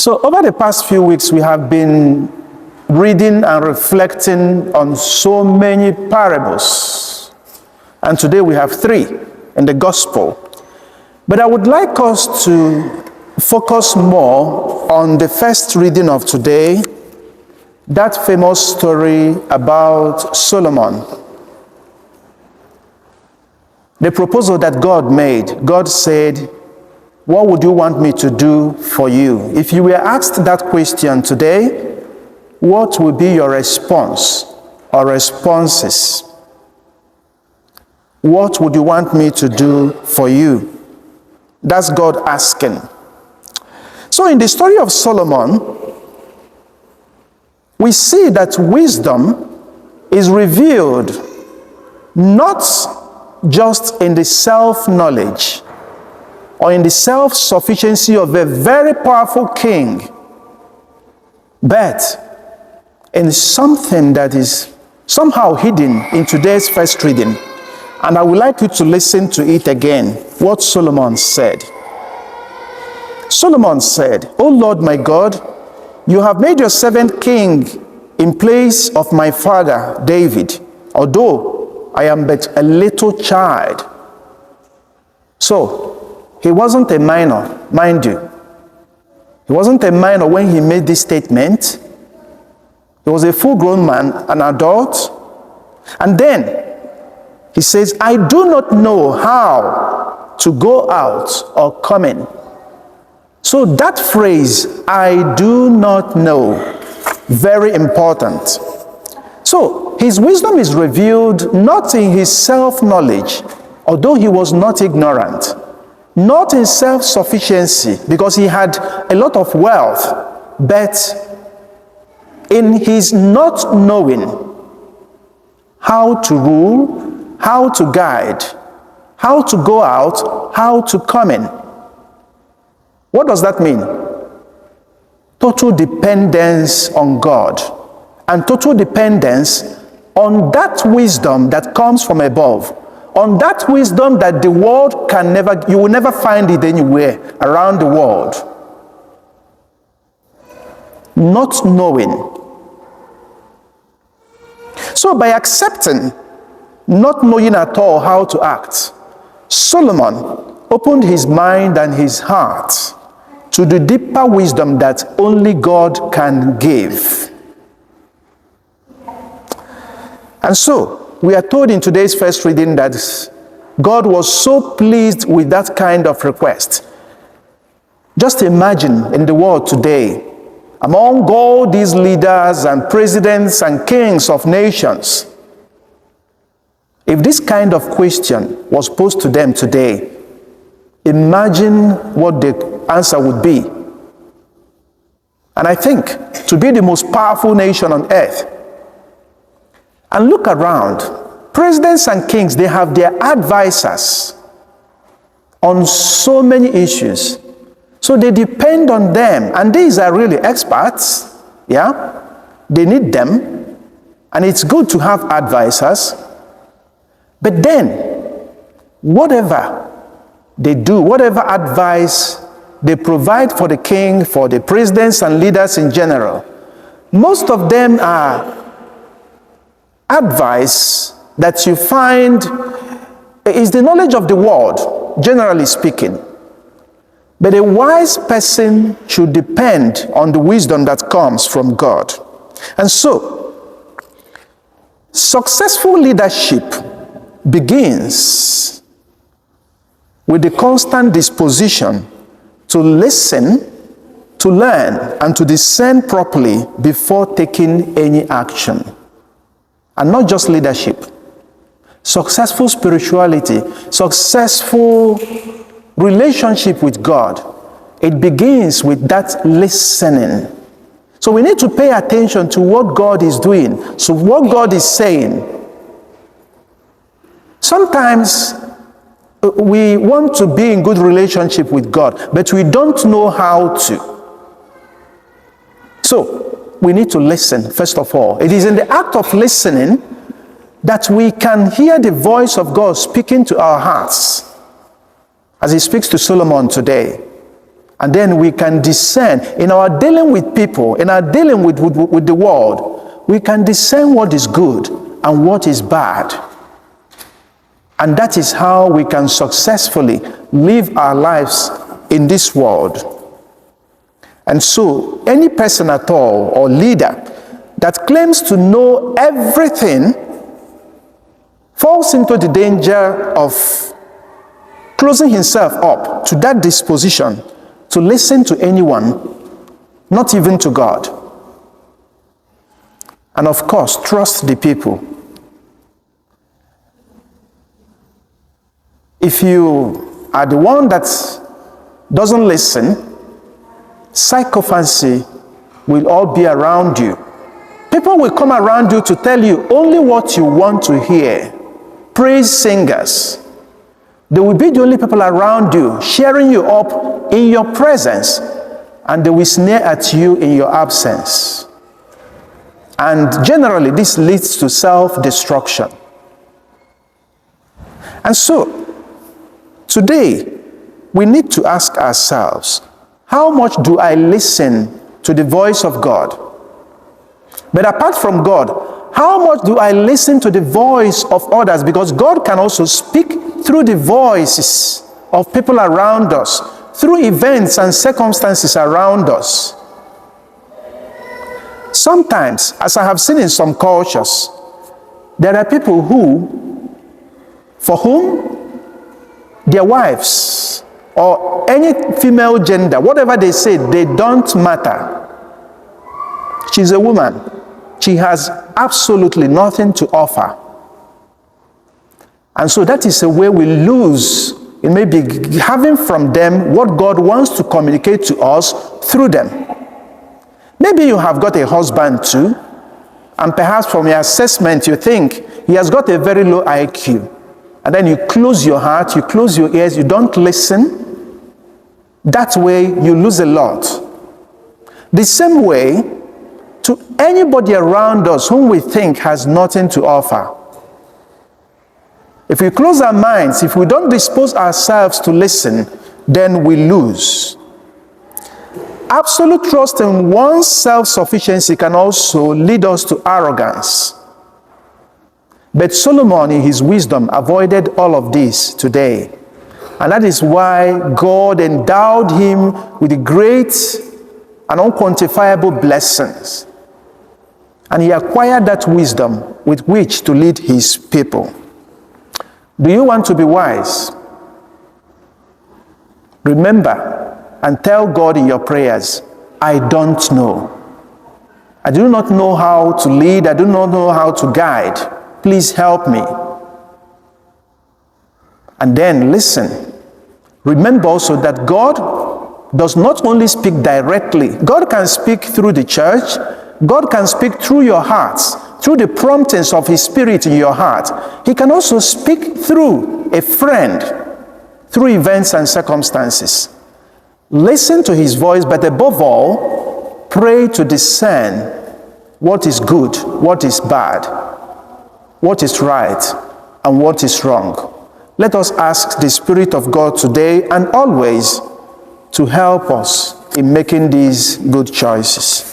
So over the past few weeks, we have been reading and reflecting on so many parables. And today we have 3 in the gospel. But I would like us to focus more on the first reading of today, that famous story about Solomon. The proposal that God made. God said, "What would you want me to do for you?" If you were asked that question today, what would be your response or responses? What would you want me to do for you? That's God asking. So in the story of Solomon, we see that wisdom is revealed not just in the self-knowledge or in the self-sufficiency of a very powerful king, but in something that is somehow hidden in today's first reading. And I would like you to listen to it again, what Solomon said. Solomon said, "O Lord my God, you have made your servant king in place of my father David, although I am but a little child." So, he wasn't a minor, mind you. He wasn't a minor when he made this statement. He was a full-grown man, an adult. And then, he says, "I do not know how to go out or come in." So that phrase, "I do not know," very important. So his wisdom is revealed not in his self-knowledge, although he was not ignorant, not in self-sufficiency, because he had a lot of wealth, but in his not knowing how to rule, how to guide, how to go out, how to come in. What does that mean? Total dependence on God and total dependence on that wisdom that comes from above, on that wisdom that the world can never, you will never find it anywhere around the world. Not knowing. So by accepting, not knowing at all how to act, Solomon opened his mind and his heart to the deeper wisdom that only God can give. And so, we are told in today's first reading that God was so pleased with that kind of request. Just imagine in the world today, among all these leaders and presidents and kings of nations, if this kind of question was posed to them today, imagine what the answer would be. And I think to be the most powerful nation on earth, and look around, presidents and kings, they have their advisors on so many issues. So they depend on them, and these are really experts, yeah? They need them, and it's good to have advisors. But then, whatever they do, whatever advice they provide for the king, for the presidents and leaders in general, most of them are advice that you find is the knowledge of the world, generally speaking. But a wise person should depend on the wisdom that comes from God. And so, successful leadership begins with the constant disposition to listen, to learn, and to discern properly before taking any action. And not just leadership. Successful spirituality, successful relationship with God, it begins with that listening. So we need to pay attention to what God is doing, so what God is saying. Sometimes we want to be in good relationship with God, but we don't know how to. So we need to listen, first of all. It is in the act of listening that we can hear the voice of God speaking to our hearts, as he speaks to Solomon today. And then we can discern in our dealing with people, in our dealing with the world, we can discern what is good and what is bad. And that is how we can successfully live our lives in this world. And so, any person at all or leader that claims to know everything falls into the danger of closing himself up to that disposition to listen to anyone, not even to God. And of course, trust the people. If you are the one that doesn't listen, sycophancy will all be around you. People will come around you to tell you only what you want to hear. Praise singers. They will be the only people around you, cheering you up in your presence, and they will sneer at you in your absence. And generally, this leads to self-destruction. And so, today, we need to ask ourselves, how much do I listen to the voice of God? But apart from God, how much do I listen to the voice of others? Because God can also speak through the voices of people around us, through events and circumstances around us. Sometimes, as I have seen in some cultures, there are people for whom their wives or any female gender, whatever they say, they don't matter. She's a woman. She has absolutely nothing to offer. And so that is a way we lose, it may be having from them what God wants to communicate to us through them. Maybe you have got a husband too, and perhaps from your assessment you think he has got a very low IQ. And then you close your heart, you close your ears, you don't listen. That way you lose a lot. The same way, to anybody around us whom we think has nothing to offer. If we close our minds, if we don't dispose ourselves to listen, then we lose. Absolute trust in one's self-sufficiency can also lead us to arrogance. But Solomon, in his wisdom, avoided all of this today. And that is why God endowed him with the great and unquantifiable blessings. And he acquired that wisdom with which to lead his people. Do you want to be wise? Remember and tell God in your prayers, I don't know. I do not know how to lead. I do not know how to guide. Please help me. And then listen. Remember also that God does not only speak directly. God can speak through the church. God can speak through your hearts, through the promptings of His Spirit in your heart. He can also speak through a friend, through events and circumstances. Listen to His voice, but above all, pray to discern what is good, what is bad, what is right, and what is wrong. Let us ask the Spirit of God today and always to help us in making these good choices.